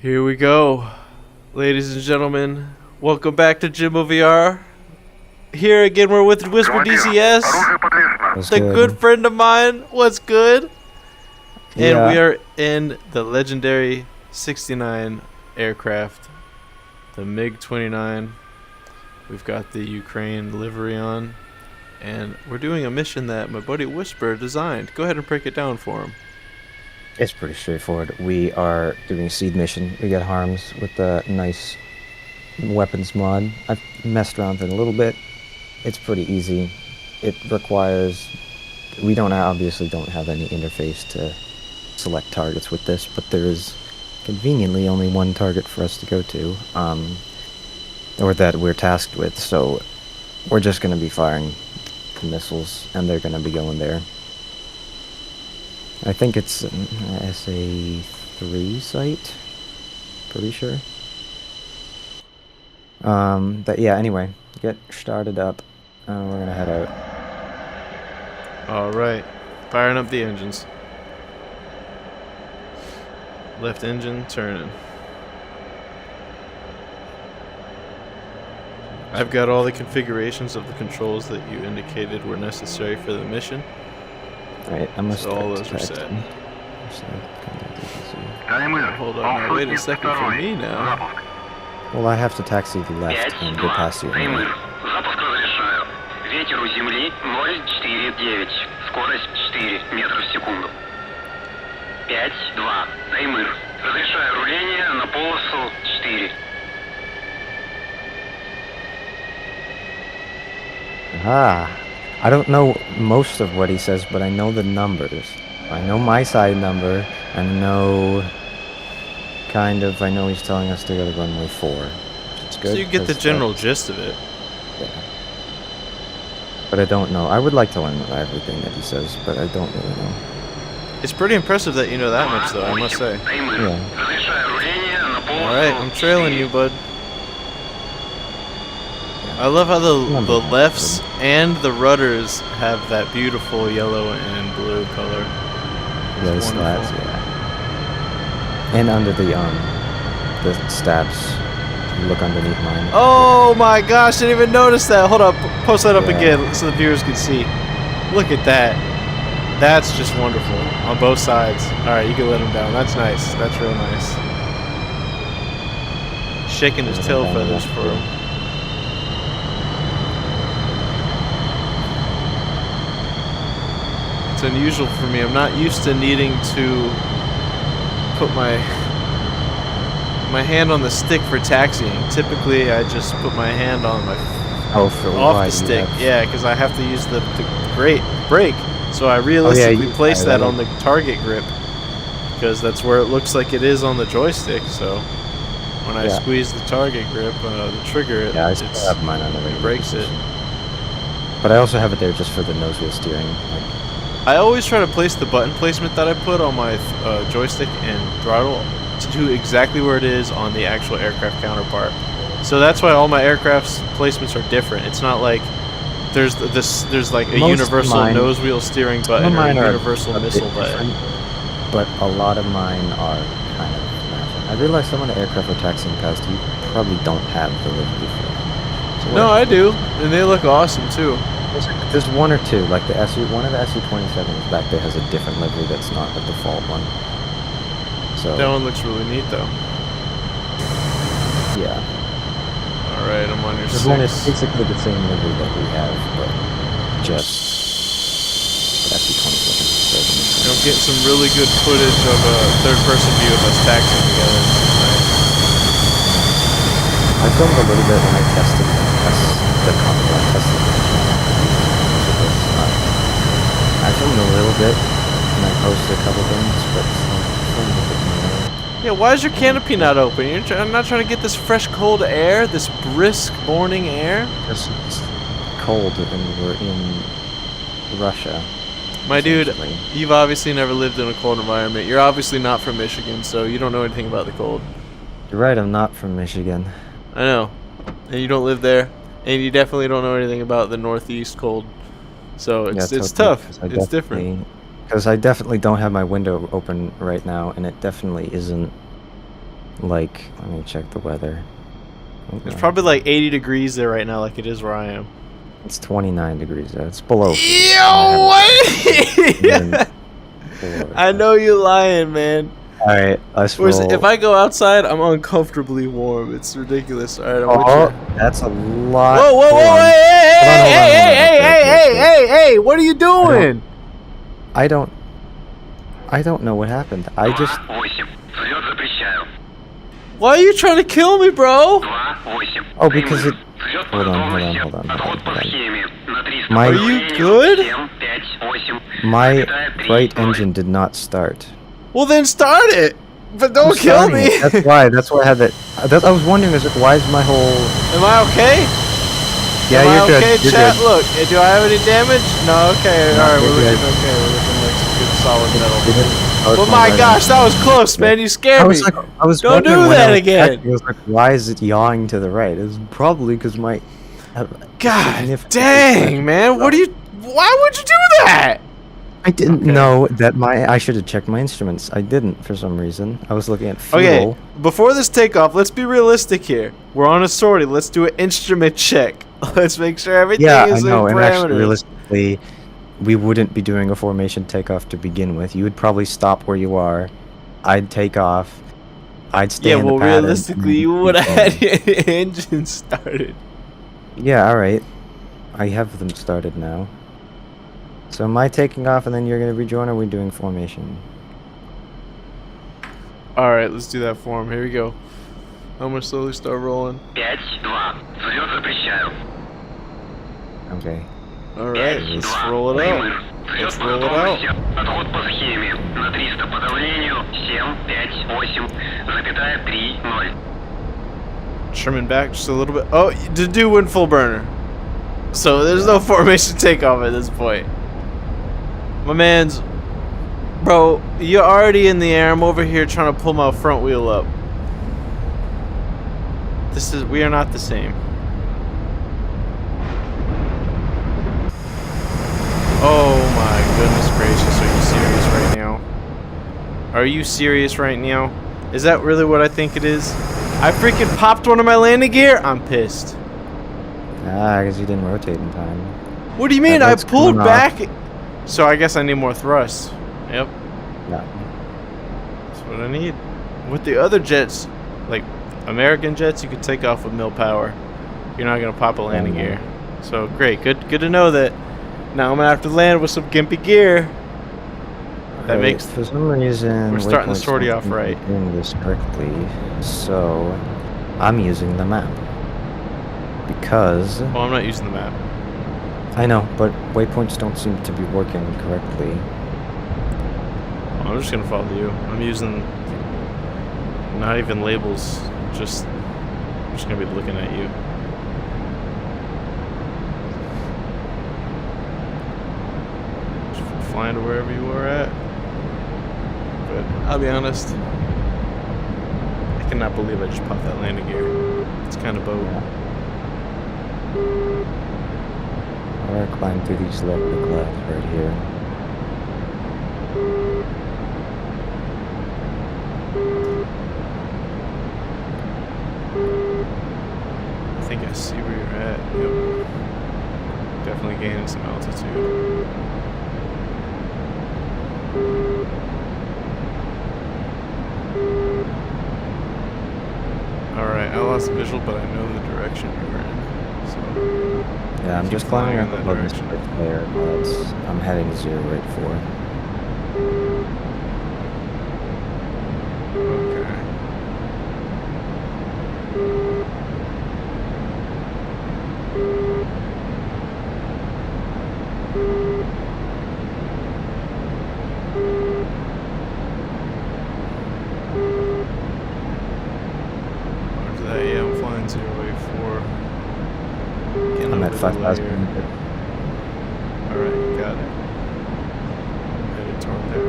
Here we go, ladies and gentlemen. Welcome back to Jimbo VR. Here again, we're with Whisper DCS, the good friend of mine. What's good? And we are in the legendary 69 aircraft, the MiG-29. We've got the Ukraine livery on, and we're doing a mission that my buddy Whisper designed. Go ahead and break it down for him. It's pretty straightforward. We are doing a SEAD mission. We get harms with the nice weapons mod. I've messed around with it a little bit. It's pretty easy. It requires... We obviously don't have any interface to select targets with this, but there is conveniently only one target for us to go to, or that we're tasked with, so we're just going to be firing the missiles, and they're going to be going there. I think it's an SA3 site, pretty sure. But yeah, anyway, get started up, and we're gonna head out. Alright, firing up the engines. Left engine turning. I've got all the configurations of the controls that you indicated were necessary for the mission. Alright, I'm gonna so all those are set. Hold on, now wait a second for me now. Well, I have to taxi left and go past you. Ветер у земли 0,49. Скорость 4 метра в секунду. 5-2. Таймыр. Разрешаю руление на полосу 4. I don't know most of what he says, but I know the numbers. I know my side number. I know I know he's telling us to go to runway 4. Which is good. So you get the general gist of it. Yeah. But I don't know. I would like to learn everything that he says, but I don't really know. It's pretty impressive that you know that much, though, I must say. Yeah. Alright, I'm trailing you, bud. I love how the lefts and the rudders have that beautiful yellow and blue color. Yeah, the slats, yeah. And under the stabs. You look underneath mine. Oh my gosh, didn't even notice that. Hold up, post that up again so the viewers can see. Look at that. That's just wonderful on both sides. Alright, you can let him down. That's nice. That's real nice. Shaking his tail feathers for him. It's unusual for me. I'm not used to needing to put my hand on the stick for taxiing. Typically, I just put my hand on my off the stick. Yeah, because I have to use the brake. So I realistically place that on the target grip because that's where it looks like it is on the joystick. So when I squeeze the target grip, the trigger, it have mine on the breaks it. But I also have it there just for the nose wheel steering. I always try to place the button placement that I put on my joystick and throttle to do exactly where it is on the actual aircraft counterpart. So that's why all my aircraft's placements are different. It's not like there's like a universal nose wheel steering button or a universal missile button. But a lot of mine are kind of matching. I realize some of the aircraft we're taxiing past you probably don't have the livery for them. So no, I do, and they look awesome too. There's one or two, like one of the SE-27s back there has a different livery that's not the default one. So that one looks really neat, though. Yeah. All right, I'm on your 6. One is basically the same livery that we have, but just SE-27. I'm getting some really good footage of a third-person view of us taxiing together. I filmed a little bit when I tested the cockpit. I filmed a little bit, and I posted a couple things, but filmed a bit more. Yeah, why is your canopy not open? I'm not trying to get this fresh, cold air, this brisk morning air. It's cold, and we're in Russia. My dude, you've obviously never lived in a cold environment. You're obviously not from Michigan, so you don't know anything about the cold. You're right, I'm not from Michigan. I know, and you don't live there, and you definitely don't know anything about the Northeast cold. So it's tough. It's different. Because I definitely don't have my window open right now, and it definitely isn't like, let me check the weather. It's probably like 80 degrees there right now, like it is where I am. It's 29 degrees though. It's below. Yo, what? I know you're lying, man. Alright, let's roll. If I go outside, I'm uncomfortably warm. It's ridiculous. Alright, I'm with you. That's a lot. Whoa, whoa, whoa, hey, what are you doing? I don't know what happened. I just... 8. Взлет запрещаю. Why are you trying to kill me, bro? 2-8. Oh, because it... Взлет Hold on. Отход по схеме. На 300. My- Are you good? 7-5-8. My right engine did not start. Well, then start it. But don't I'm kill starting me. it. That's why I had that. I was wondering, why is my whole... Am I okay? Yeah, Am I you're good. okay, You're chat? good. Look, do I have any damage? No, okay. No, Alright, you're we're good. looking okay. We're looking like some good solid We metal. didn't start But my my right gosh, engine. that was close, man. You scared me. I was Don't do wondering when that I was again. checking, I was like, why is it yawing to the right? It's probably because my... God significant- dang, man. Why would you do that? I didn't Okay. know that I should have checked my instruments. I didn't for some reason. I was looking at fuel. Okay, before this takeoff, let's be realistic here. We're on a sortie. Let's do an instrument check. Let's make sure everything Yeah, I is know. in And actually, parameters. realistically, we wouldn't be doing a formation takeoff to begin with. You would probably stop where you are. I'd take off. I'd stay Yeah, in the well, pattern, realistically, and you keep would have going. had your engine started. Yeah, alright. I have them started now. So am I taking off and then you're going to rejoin, or are we doing formation? Alright, let's do that for him. Here we go. I'm gonna slowly start rolling. 5-2. Взлет запрещаю. Okay. Alright, let's 5-2. roll it out. Прямых. Let's Взлет по roll it out. готовности. Отход по схеме. На 300 по давлению. 7-5-8. 3-0. Trimming back just a little bit. Oh, the dude went full burner. So there's no formation takeoff at this point. My man's... Bro, you're already in the air. I'm over here trying to pull my front wheel up. We are not the same. Oh my goodness gracious, are you serious right now? Are you serious right now? Is that really what I think it is? I freaking popped one of my landing gear? I'm pissed. Ah, because you didn't rotate in time. What do you mean? That I road's pulled coming off. back. So I guess I need more thrust. Yep. Yeah. That's what I need. With the other jets, like American jets, you could take off with mill power. You're not gonna pop a landing Yeah. gear. So great, good to know that. Now I'm gonna have to land with some gimpy gear. That Right, makes for some reason we're starting the waypoints sortie don't off seem to be right. doing this correctly, so I'm using the map because Well, I'm not using the map. I know, but waypoints don't seem to be working correctly. Well, I'm just gonna follow you. I'm using not even labels. I'm just gonna be looking at you. Just flying to wherever you are at. But I'll be honest, I cannot believe I just popped that landing gear. It's kind of boat. I'm gonna climb through these lovely clouds right here. I think I see where you're at. Yep. Definitely gaining some altitude. Alright, I lost visual, but I know the direction you're in. So Yeah, I'm keep just climbing flying up in that above this direction. bridge there, but I'm heading 0 right for. Okay. Roger that, yeah, I'm flying 084. Getting I'm over at the 5,000 layer. meters. Alright, got it. I'm headed toward there.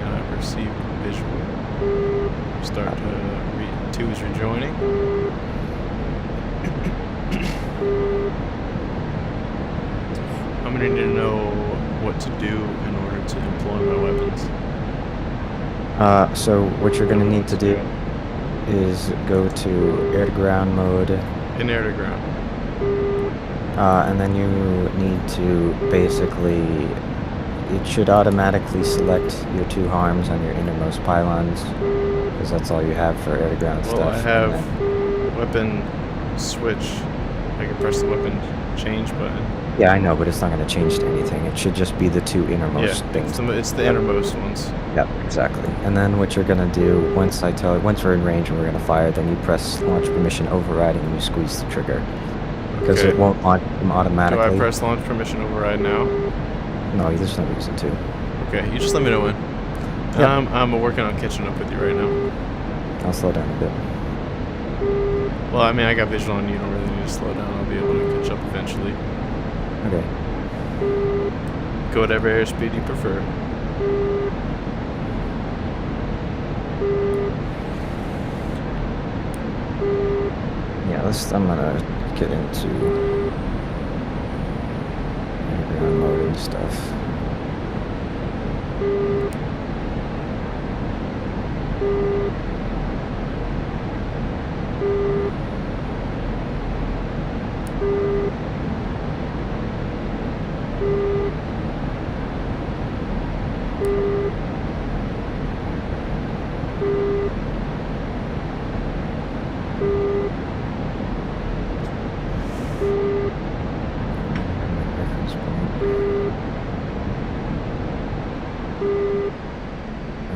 And I perceive visual. Start to 2 is rejoining. I'm gonna need to know what to do in order to employ my weapons. So what you're gonna need to do is go to air-to-ground mode. In air to ground. And then you need to basically, it should automatically select your 2 harms on your innermost pylons, because that's all you have for air-to-ground stuff. Well, I have weapon switch. I can press the weapon change button. Yeah, I know, but it's not going to change to anything. It should just be the 2 innermost things. It's the innermost ones. Yep, exactly. And then what you're going to do, once we're in range and we're going to fire, then you press launch permission override and you squeeze the trigger. Because it won't launch them automatically. Do I press launch permission override now? No, there's no reason to. Okay, you just let me know when. Yep. I'm working on catching up with you right now. I'll slow down a bit. Well, I mean, I got visual on you. You don't really need to slow down. I'll be able to catch up eventually. Okay. Go whatever airspeed you prefer. Yeah, I'm gonna get into air-to-ground mode and stuff.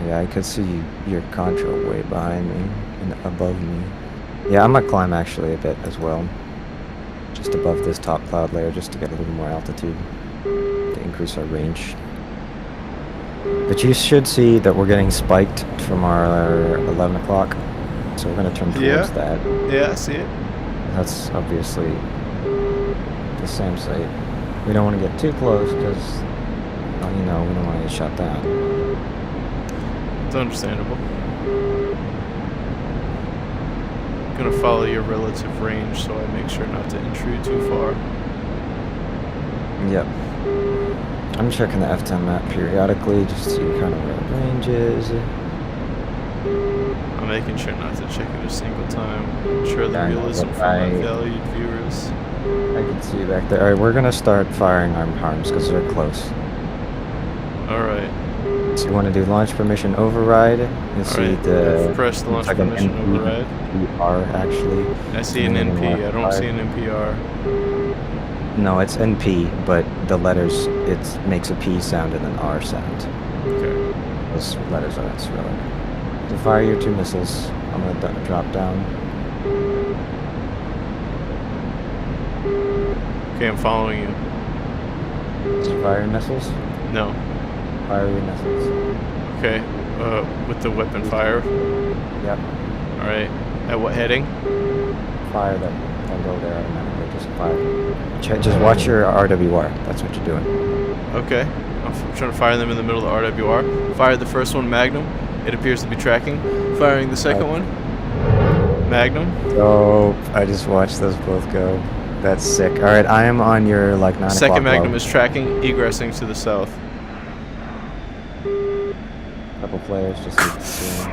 Yeah, I could see your contra way behind me and above me. Yeah, I'm gonna climb actually a bit as well. Just above this top cloud layer just to get a little more altitude to increase our range. But you should see that we're getting spiked from our 11 o'clock. So we're gonna turn towards that. Yeah, I see it. That's obviously the SAM site. We don't want to get too close because, you know, we don't want to get shot down. It's understandable. I'm gonna follow your relative range so I make sure not to intrude too far. Yep. I'm checking the F10 map periodically just to see kind of where the range is. I'm making sure not to check it a single time. Ensure the Yeah, realism for my valued viewers. I can see you back there. Alright, we're gonna start firing armed harms because they're close. Alright. So you want to do launch permission override. You'll see I've pressed the launch permission override. NPR actually. I see an NP. I don't see an NPR. No, it's NP, but the letters, it makes a P sound and an R sound. Okay. Those letters aren't Cyrillic. So fire your 2 missiles. I'm going to drop down. Okay, I'm following you. Did you fire your missiles? No. Fire your missiles. Okay, with the weapon fire. Yep. Alright, at what heading? Fire them. Don't go there automatically. Just fire. Just watch your RWR. That's what you're doing. Okay, I'm trying to fire them in the middle of the RWR. Fired the first one, Magnum. It appears to be tracking. Firing the second one, Magnum. Oh, I just watched those both go. That's sick. Alright, I am on your, 9 o'clock. Second Magnum is tracking, egressing to the south. Couple players just so you can see them.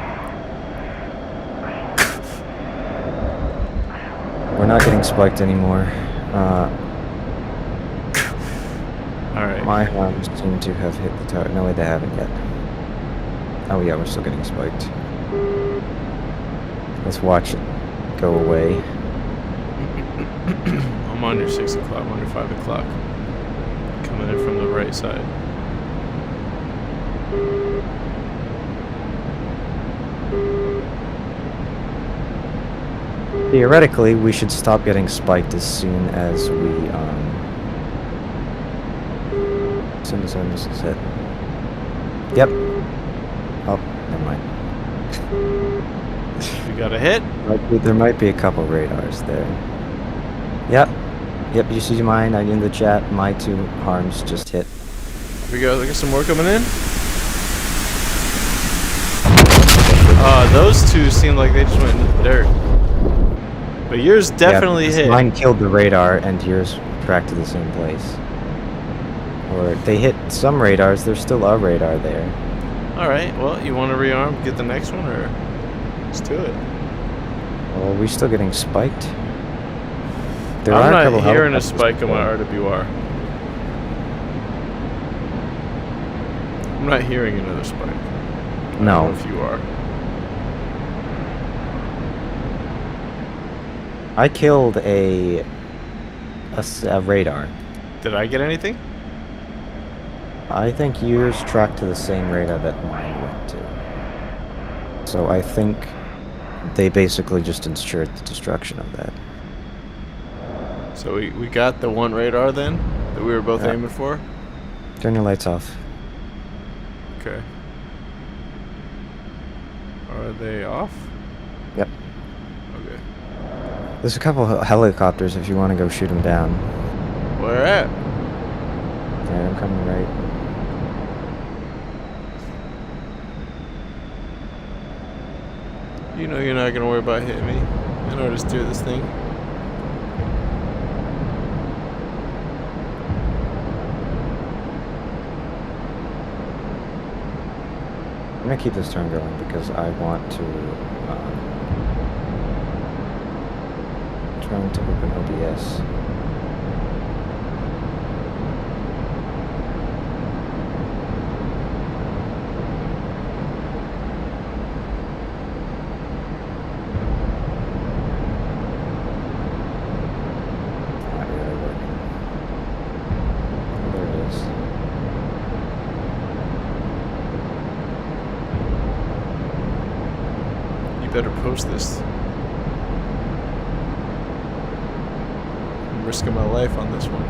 We're not getting spiked anymore. Alright. My harms seem to have hit the tower. No way, they haven't yet. Oh yeah, we're still getting spiked. Let's watch it go away. I'm on your 6 o'clock, I'm on your 5 o'clock. Coming in from the right side. Theoretically, we should stop getting spiked as soon as we, as soon as our missiles hit. Yep. Oh, never mind. We got a hit? There might be a couple radars there. Yep. Yep, you see mine in the chat. My 2 harms just hit. Here we go, look at some more coming in. Those 2 seem like they just went into the dirt. But yours definitely hit. Mine killed the radar and yours tracked to the same place. Or they hit some radars, there's still a radar there. Alright, well, you want to rearm, get the next one, or let's do it. Well, are we still getting spiked? There I'm are a not couple hearing a helicopters spike on my there. RWR. I'm not hearing another spike. I don't know No. if you are. I killed a radar. Did I get anything? I think yours tracked to the same radar that mine went to. So I think they basically just ensured the destruction of that. So we got the one radar then that we were both Yeah. aiming for? Turn your lights off. Okay. Are they off? Yep. Okay. There's a couple helicopters if you want to go shoot them down. Where at? Alright, I'm coming right. You know you're not gonna worry about hitting me. I know how to steer this thing. I'm gonna keep this turn going because I want to. Trying to open OBS. Not really working. Oh, there it is. You better post this. I'm risking my life on this one.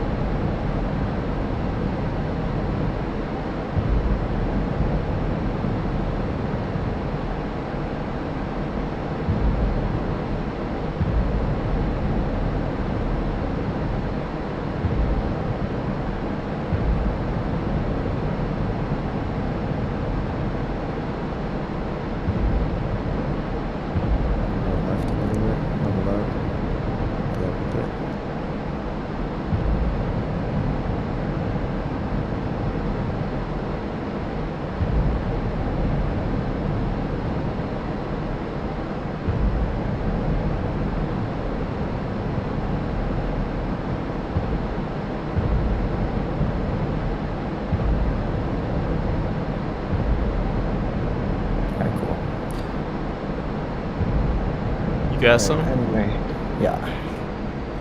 Left a little bit, level out. Level bit. Alright, cool. You got some? Anyway, yeah.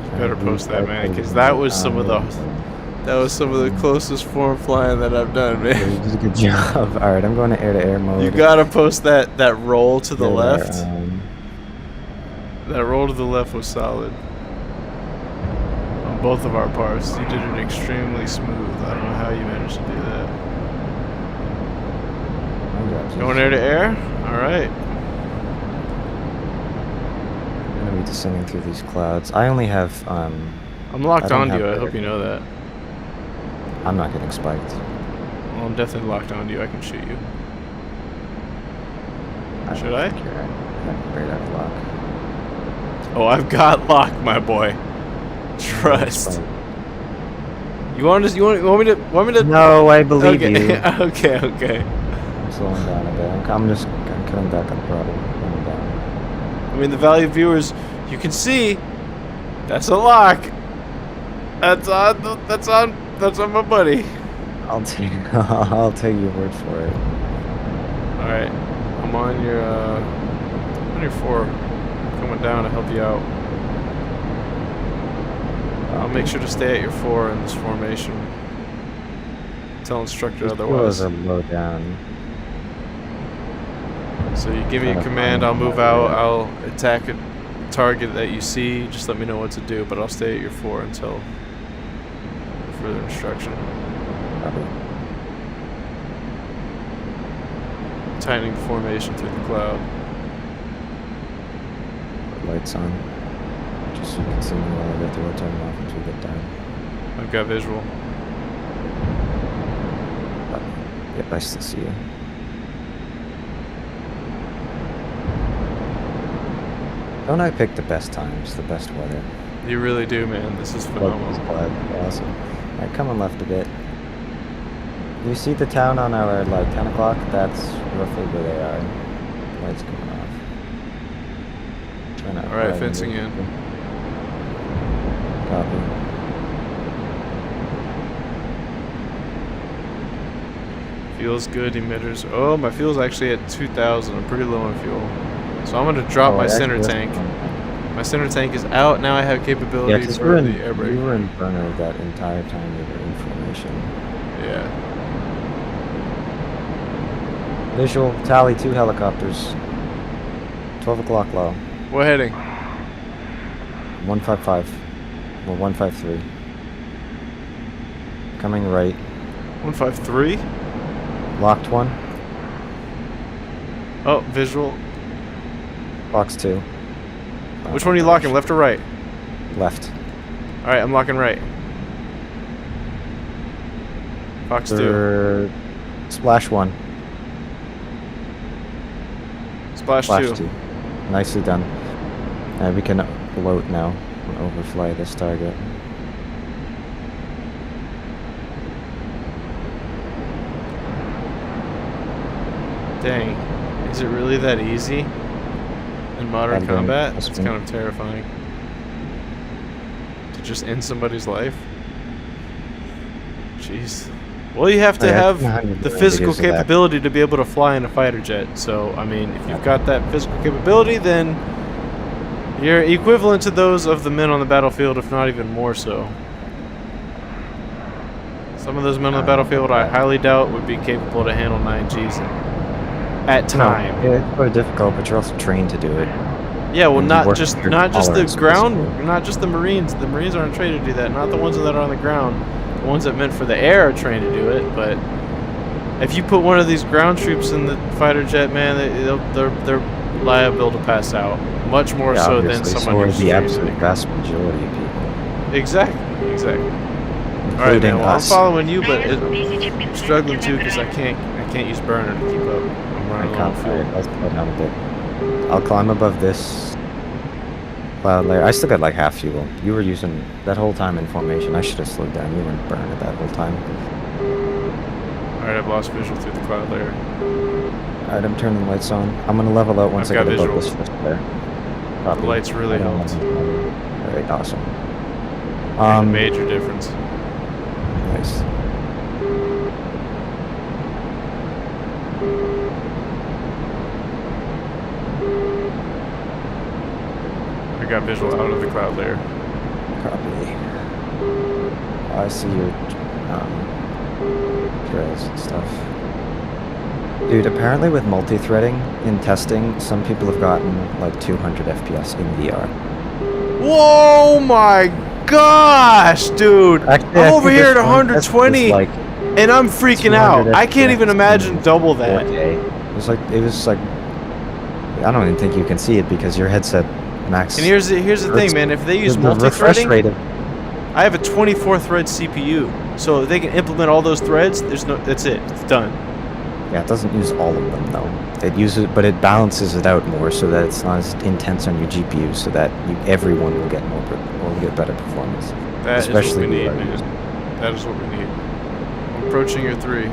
You better post that, man, because that was some of the closest form flying that I've done, You man. did a good job. Alright, I'm going to air-to-air mode. You gotta post that roll to the There, left. That roll to the left was solid. On both of our parts. You did it extremely smooth. I don't know how you managed to do that. I got you. Going air to air? Alright. I'm gonna be descending through these clouds. I only have, I'm I locked don't onto have you. I the- hope you know that. I'm not getting spiked. Well, I'm definitely locked onto you. I can shoot you. don't Should I? think you're right. I'm right out of lock. Oh, I've got lock, my boy. Trust. Spike. You want me to? No, I believe okay. you. okay. Okay. I'm slowing down a bit. I'm cutting back on throttle. Going down. I mean, the value viewers, you can see. That's a lock. That's on my buddy. I'll take I'll take your word for it. All right, I'm on your 4. Coming down to help you out. I'll make sure to stay at your 4 in this formation. Tell instructor These otherwise. pillows are low down. So you give me a Trying to command, I'll find move my out, way. I'll attack a target that you see. Just let me know what to do, but I'll stay at your 4 until further instruction. Copy. Tightening the formation through the cloud. Put lights on. Just so you can see me while I go through. I'll turn them off once we get down. I've got visual. Yep, I still see you. Don't I pick the best times, the best weather? You really do, man. This is phenomenal. Awesome. Alright, coming left a bit. You see the town on our, like, 10 o'clock? That's roughly where they are. Lights coming off. All right, fencing in. Copy. Fuel's good, emitters. Oh, my fuel's actually at 2,000. I'm pretty low on fuel. So I'm going to drop my center tank. My center tank is out. Now I have capability for the air brake. You were in burner that entire time you were in formation. Yeah. Visual, tally 2 helicopters. 12 o'clock low. What heading? 155. Well, 153. Coming right. 153? Locked 1. Oh, visual. Box 2. Which one are you locking, left or right? Left. Alright, I'm locking right. Box 2. Splash 1. Splash 2. Nicely done. We can float now and overfly this target. Dang. Is it really that easy? In modern combat? It's kind of terrifying. To just end somebody's life? Jeez. Well, you have to have the physical capability to be able to fly in a fighter jet. So, I mean, if you've got that physical capability, then you're equivalent to those of the men on the battlefield, if not even more so. Some of those men on the battlefield, I highly doubt would be capable to handle 9Gs at time. No, it's very difficult, but you're also trained to do it. Yeah, well, not just the ground, not just the Marines. The Marines aren't trained to do that. Not the ones that are on the ground. The ones that meant for the air are trained to do it. But if you put one of these ground troops in the fighter jet, man, they're liable to pass out. Much more so than someone who's the absolute vast majority of people. Exactly. All right, man. Well, I'm following you, but I'm struggling too because I can't use burner to keep up. I'm running low on fuel. I'll slow down a bit. I'll climb above this cloud layer. I still got like half fuel. You were using that whole time in formation. I should have slowed down. You weren't burning that whole time. Alright, I've lost visual through the cloud layer. Alright, I'm turning the lights on. I'm gonna level out once I get above this first layer. The lights really helped. Alright, awesome. A major difference. Nice. I got visual out of the cloud layer. Copy. I see your trails and stuff. Dude, apparently with multi-threading in testing, some people have gotten like 200 FPS in VR. Whoa my gosh, dude! Actually, I'm over here at 120 and I'm freaking out. I can't even imagine double that. It was like I don't even think you can see it because your headset max. And here's the thing, man. If they use multi-threading, I have a 24-thread CPU, so if they can implement all those threads. That's it. It's done. Yeah, it doesn't use all of them though. It uses, but it balances it out more so that it's not as intense on your GPU, so that everyone will get better performance. That is what we need, man. That is what we need. I'm approaching your 3.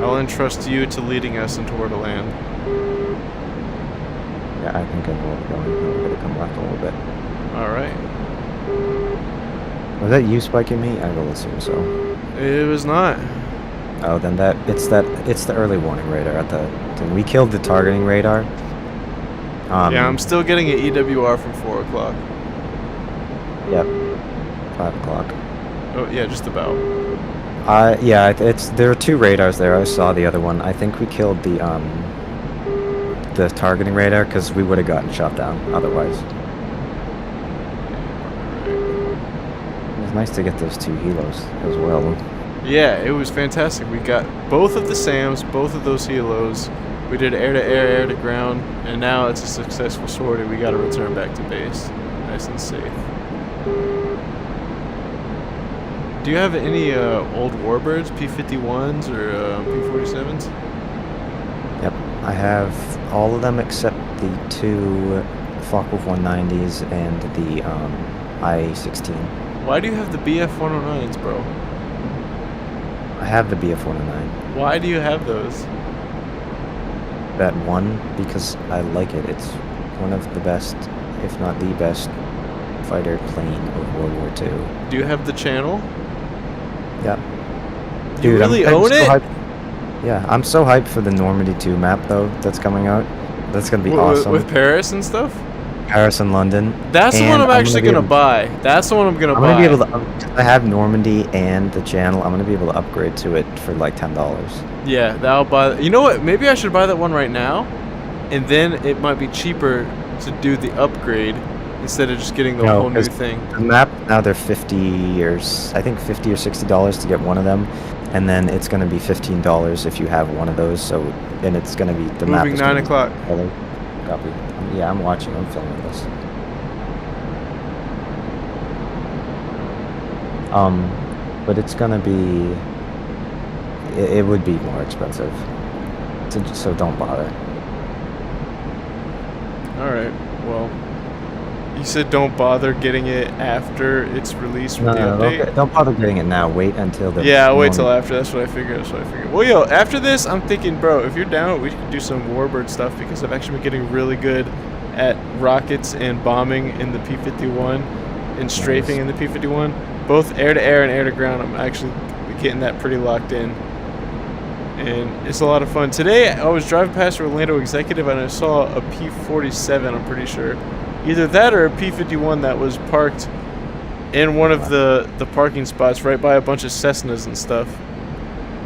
I'll entrust you to leading us into where to land. Yeah, I think I know where we're going. We're gonna come left a little bit. All right. Was that you spiking me? I will assume so. It was not. Oh, then it's the early warning radar we killed the targeting radar. Yeah, I'm still getting an EWR from 4 o'clock. Yep. 5 o'clock. Oh yeah, just about. Yeah, there are 2 radars there. I saw the other one. I think we killed the targeting radar because we would have gotten shot down otherwise. It was nice to get those 2 helos as well. Yeah, it was fantastic. We got both of the SAMs, both of those helos. We did air to air, air to ground, and now it's a successful sortie. We got to return back to base, nice and safe. Do you have any old Warbirds, P-51s or P-47s? Yep, I have all of them except the 2 Focke-Wulf 190s and the I-16. Why do you have the BF-109s, bro? I have the BF-109. Why do you have those? that one because I like it. It's one of the best, if not the best, fighter plane of World War II. Do you have the channel? Yeah. Do you really I'm own so it? Yeah, I'm so hyped for the Normandy 2 map though that's coming out. That's gonna be awesome. With Paris and stuff? Paris and London. That's the one I'm actually gonna buy. That's the one I'm gonna buy. I'm gonna be able to. I have Normandy and the channel. I'm gonna be able to upgrade to it for like $10. Yeah, that'll buy. You know what? Maybe I should buy that one right now, and then it might be cheaper to do the upgrade instead of just getting the whole new thing. The map now they're $50 or $60 to get one of them, and then it's gonna be $15 if you have one of those. So then it's gonna be the map. Moving 9 o'clock. Copy. Yeah, I'm watching. I'm filming this. But it's gonna be. It would be more expensive. So don't bother. All right. Well, you said don't bother getting it after it's released with the update. Okay. Don't bother getting it now. Wait until the. Yeah, I'll wait till after. That's what I figured. Well, yo, after this, I'm thinking, bro, if you're down, we could do some Warbird stuff because I've actually been getting really good at rockets and bombing in the P-51 and strafing in the P-51. Both air-to-air and air-to-ground, I'm actually getting that pretty locked in. And it's a lot of fun. Today, I was driving past Orlando Executive and I saw a P-47, I'm pretty sure. Either that or a P-51 that was parked in one of the parking spots right by a bunch of Cessnas and stuff.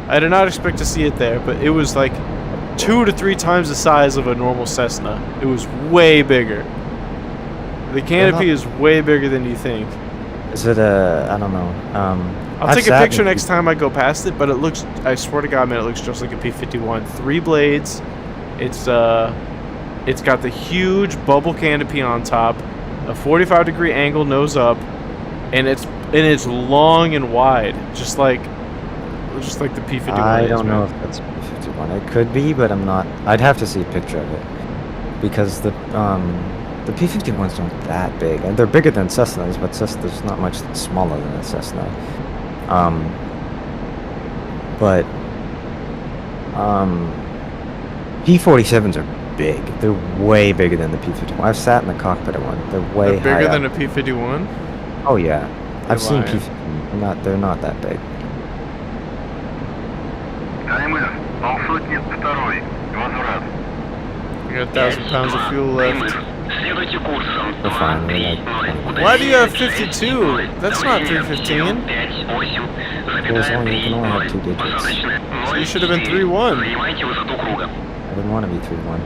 I did not expect to see it there, but it was like 2 to 3 times the size of a normal Cessna. It was way bigger. The canopy is way bigger than you think. Is it I don't know. I'll take a picture next time I go past it, but it looks, I swear to God, man, it looks just like a P-51. 3 blades. It's got the huge bubble canopy on top, a 45-degree angle nose up, and it's long and wide, just like the P-51. I don't know if that's P-51. It could be, but I'm not. I'd have to see a picture of it because the P-51s aren't that big. And they're bigger than Cessnas, but Cessna's not much smaller than a Cessna. P-47s are big. They're way bigger than the P-51. I've sat in the cockpit of one. They're way higher. Bigger than a P-51? Oh yeah, I've seen P-51. They're not that big. You got 1,000 pounds of fuel left. We're fine. We're like. Why do you have 52? That's not 315. You can only have 2 digits. So you should have been 3-1. I didn't want to be 3-1.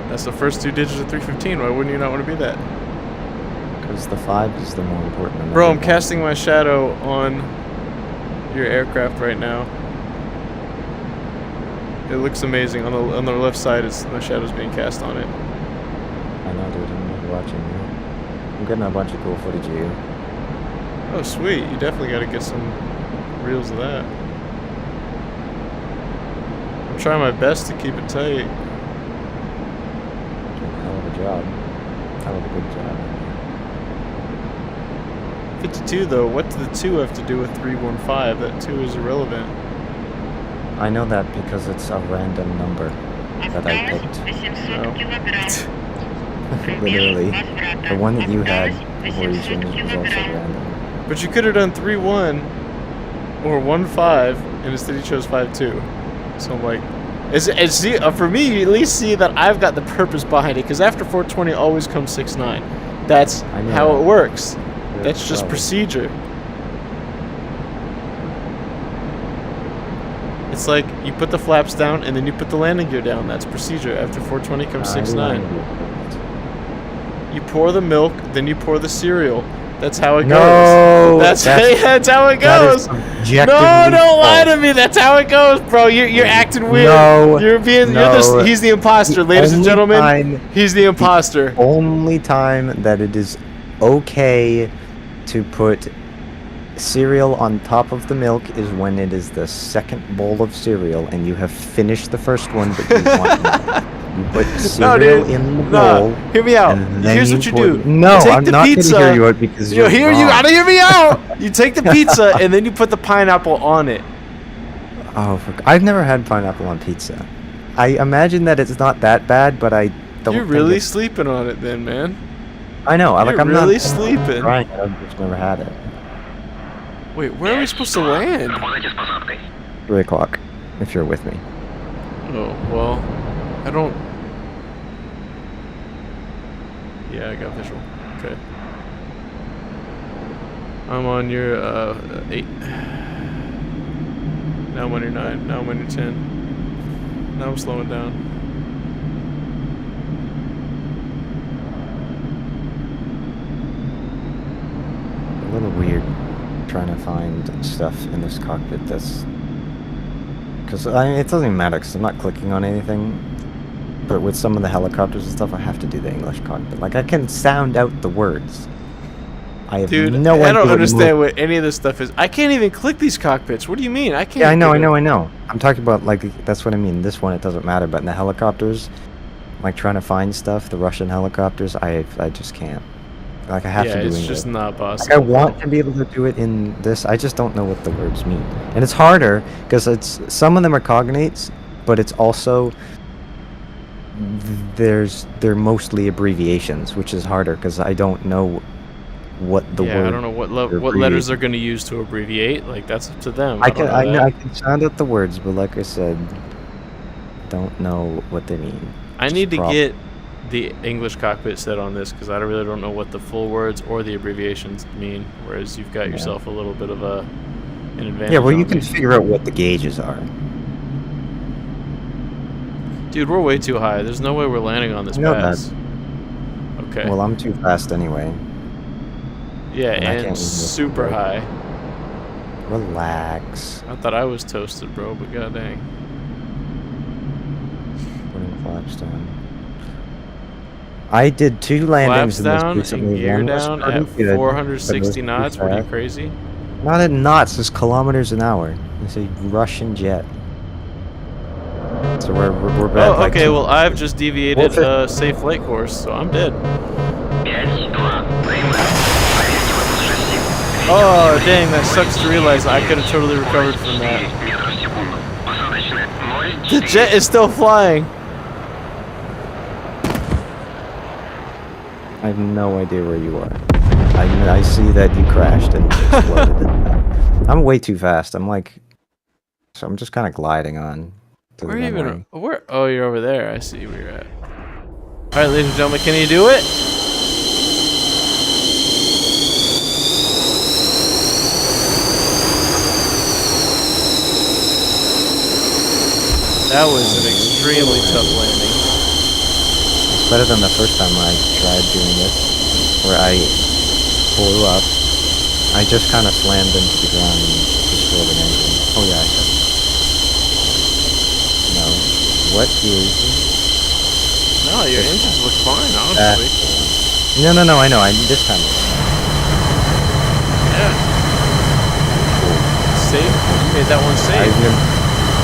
That's the first 2 digits of 315. Why wouldn't you not want to be that? Because the 5 is the more important number. Bro, I'm casting my shadow on your aircraft right now. It looks amazing. On the left side, my shadow's being cast on it. I know, dude. I'm watching you. I'm getting a bunch of cool footage of you. Oh, sweet. You definitely got to get some reels of that. I'm trying my best to keep it tight. Doing a hell of a job. Hell of a good job. 52, though. What does the 2 have to do with 315? That 2 is irrelevant. I know that because it's a random number that I picked. Literally. The one that you had before you changed was also random. But you could have done 3-1 or 1-5, and instead you chose 5-2. So I'm like, for me, you at least see that I've got the purpose behind it, because after 420 always comes 6-9. That's how it works. That's just procedure. It's like you put the flaps down and then you put the landing gear down. That's procedure. After 420 comes 6-9. You pour the milk, then you pour the cereal. That's how it goes. That's how it goes. No, don't lie to me. That's how it goes, bro. You're acting weird. No, he's the imposter, ladies and gentlemen. He's the imposter. The only time that it is okay to put cereal on top of the milk is when it is the second bowl of cereal and you have finished the first one, but you want more. You put cereal in the bowl. Hear me out. Here's what you do. No, I'm not going to hear you out because you're wrong. You gotta hear me out. You take the pizza and then you put the pineapple on it. Oh, I've never had pineapple on pizza. I imagine that it's not that bad, but I don't. You're really sleeping on it then, man. I know. You're Like I'm really not sleeping. trying. I've just never had it. Wait, where are we supposed to land? 3 o'clock, if you're with me. Oh, well, I don't... Yeah, I got visual. Okay. I'm on your, 8. Now I'm on your 9. Now I'm on your 10. Now I'm slowing down. A little weird trying to find stuff in this cockpit that's... Because, I mean, it doesn't even matter because I'm not clicking on anything. But with some of the helicopters and stuff, I have to do the English cockpit. Like, I can sound out the words. I have Dude, no idea. I don't understand what any of this stuff is. I can't even click these cockpits. What do you mean? I can't. Yeah, I know. I'm talking about, like, that's what I mean. This one, it doesn't matter. But in the helicopters, like, trying to find stuff, the Russian helicopters, I just can't. Like, I have to do it's English. just not possible. Like, I want to be able to do it in this. I just don't know what the words mean. And it's harder, because it's some of them are cognates, but it's also... They're mostly abbreviations, which is harder, because I don't know what the word... I don't know what letters they're going to use to abbreviate. Like, that's up to them. I can sound out the words, but like I said, don't know what they mean. I need to get the English cockpit set on this because I really don't know what the full words or the abbreviations mean. Whereas you've got yourself a little bit of an advantage. Yeah, well, you can figure out what the gauges are. Dude, we're way too high. There's no way we're landing on this pass. Okay. Well, I'm too fast anyway. Yeah, and super high. Relax. I thought I was toasted, bro, but god dang. Putting flaps down. I did 2 landings flaps down and gear down at 460 knots. What are you, crazy? Not at knots, it's kilometers an hour. It's a Russian jet. So we're back. Oh, okay. Well, I've just deviated a safe flight course, so I'm dead. Oh, dang! That sucks to realize I could have totally recovered from that. The jet is still flying. I have no idea where you are. I see that you crashed and exploded. I'm way too fast. I'm like, so I'm just kind of gliding on. Where are you even? Where? Oh, you're over there. I see where you're at. All right, ladies and gentlemen, can you do it? That was an extremely tough landing. It's better than the first time I tried doing this, where I blew up. I just kind of slammed into the ground and destroyed an engine. Oh yeah, I said. No. What is... No, your engines look fine, honestly. No, I know. This time. Yeah. Safe? You made that one safe.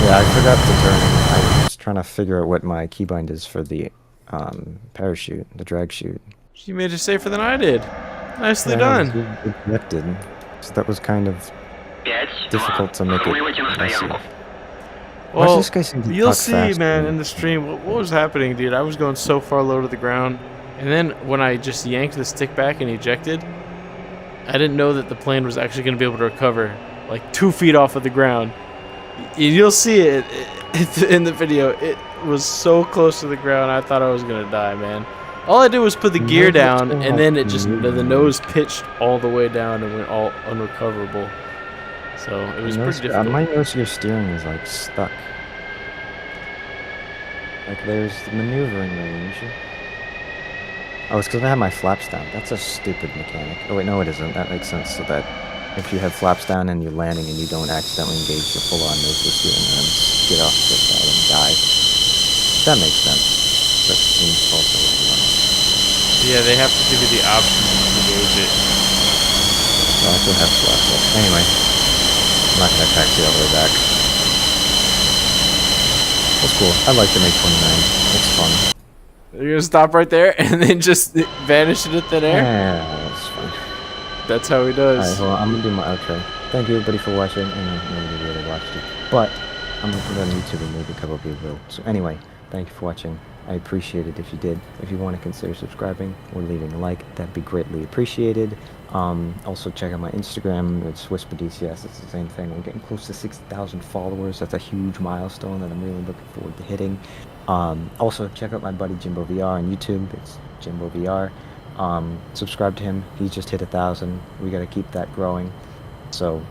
Yeah, I forgot to turn. I was trying to figure out what my keybind is for the parachute, the drag chute. You made it safer than I did. Nicely done. It lifted. So that was kind of difficult to make it messy. Well, this guy seem to you'll talk see, fast, man, in the stream. What was happening, dude? I was going so far low to the ground, and then when I just yanked the stick back and ejected, I didn't know that the plane was actually going to be able to recover like 2 feet off of the ground. You'll see it in the video. It was so close to the ground, I thought I was going to die, man. All I did was put the gear down, and then it just, the nose pitched all the way down and went all unrecoverable. So it was pretty difficult. I might notice your steering is like stuck. Like there's the maneuvering range. Oh, it's because I have my flaps down. That's a stupid mechanic. Oh wait, no it isn't. That makes sense. So that if you have flaps down and you're landing and you don't accidentally engage the full-on noseless steering and then get off the side and die. That makes sense. That seems also wrong. Yeah, they have to give you the option to engage it. Well, I still have flaps up. Anyway, I'm not gonna taxi all the way back. That's cool. I like the MiG-29. It's fun. You're gonna stop right there and then just vanish into thin air? Yeah, that's fun. That's how he does. Alright, well, I'm gonna do my outro. Thank you everybody for watching, and nobody really watched it. But I'm gonna put it on YouTube and maybe a couple of you will. So anyway, thank you for watching. I appreciate it if you did. If you want to consider subscribing or leaving a like, that'd be greatly appreciated. Also check out my Instagram. It's WhisperDCS. It's the same thing. We're getting close to 6,000 followers. That's a huge milestone that I'm really looking forward to hitting. Also check out my buddy Jimbo VR on YouTube. It's Jimbo VR. Subscribe to him. He just hit 1,000. We got to keep that growing. So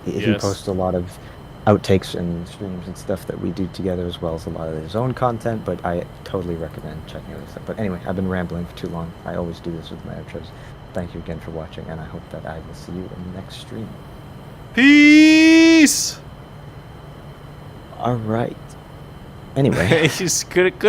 he posts a lot of outtakes and streams and stuff that we do together, as well as a lot of his own content, but I totally recommend checking out his stuff. But anyway, I've been rambling for too long. I always do this with my outros. Thank you again for watching, and I hope that I will see you in the next stream. Peace. All right. Anyway. He's good.